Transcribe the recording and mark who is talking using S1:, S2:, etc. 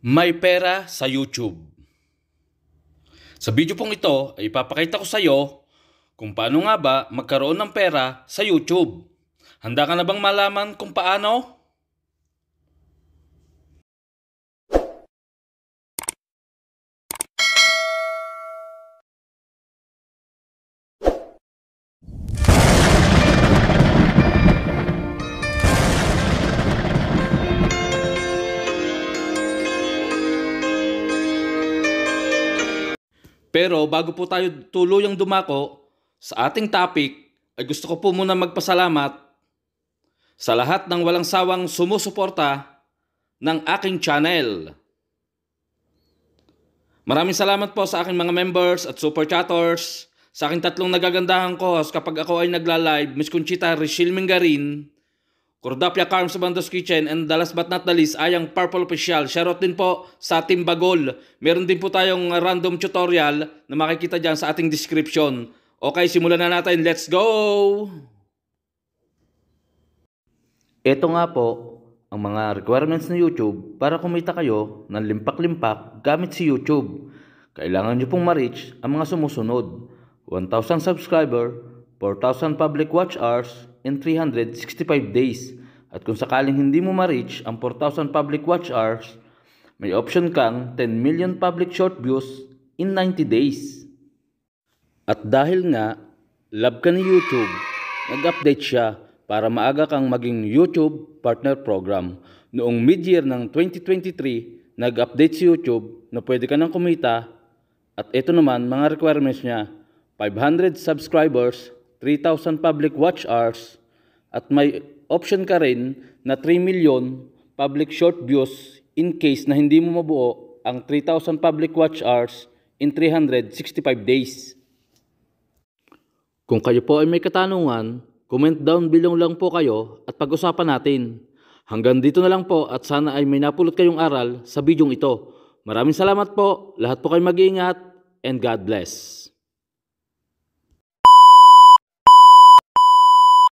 S1: May pera sa YouTube. Sa video pong ito ay ipapakita ko sa iyo kung paano nga ba magkaroon ng pera sa YouTube. Handa ka na bang malaman kung paano? Pero bago po tayo tuluyang dumako sa ating topic, ay gusto ko po muna magpasalamat sa lahat ng walang sawang sumusuporta ng aking channel. Maraming salamat po sa aking mga members at super chatters, sa aking tatlong nagagandahang co-host kapag ako ay nagla-live, Miss Conchita Rishil Mingarin, Cordapia Carms Bandos Kitchen, and the last but not the least ay ang Purple Official. Shoutout din po sa Team Bagol. Meron din po tayong random tutorial na makikita dyan sa ating description. Okay, simulan na natin. Let's go! Ito nga po ang mga requirements ng YouTube para kumita kayo ng limpak-limpak gamit si YouTube. Kailangan nyo pong ma-reach ang mga sumusunod: 1,000 subscriber, 4,000 public watch hours, in 365 days. At kung sakaling hindi mo ma-reach ang 4,000 public watch hours, may option kang 10 million public short views in 90 days. At dahil nga, love ka ni YouTube, nag-update siya para maaga kang maging YouTube Partner Program. Noong mid-year ng 2023, nag-update si YouTube na pwede ka nang kumita. At ito naman, mga requirements niya: 500 subscribers, 3,000 public watch hours, at may option ka rin na 3 million public short views in case na hindi mo mabuo ang 3,000 public watch hours in 365 days. Kung kayo po ay may katanungan, comment down below lang po kayo at pag-usapan natin. Hanggang dito na lang po at sana ay may napulot kayong aral sa bidyong ito. Maraming salamat po, lahat po kayo mag-iingat, and God bless.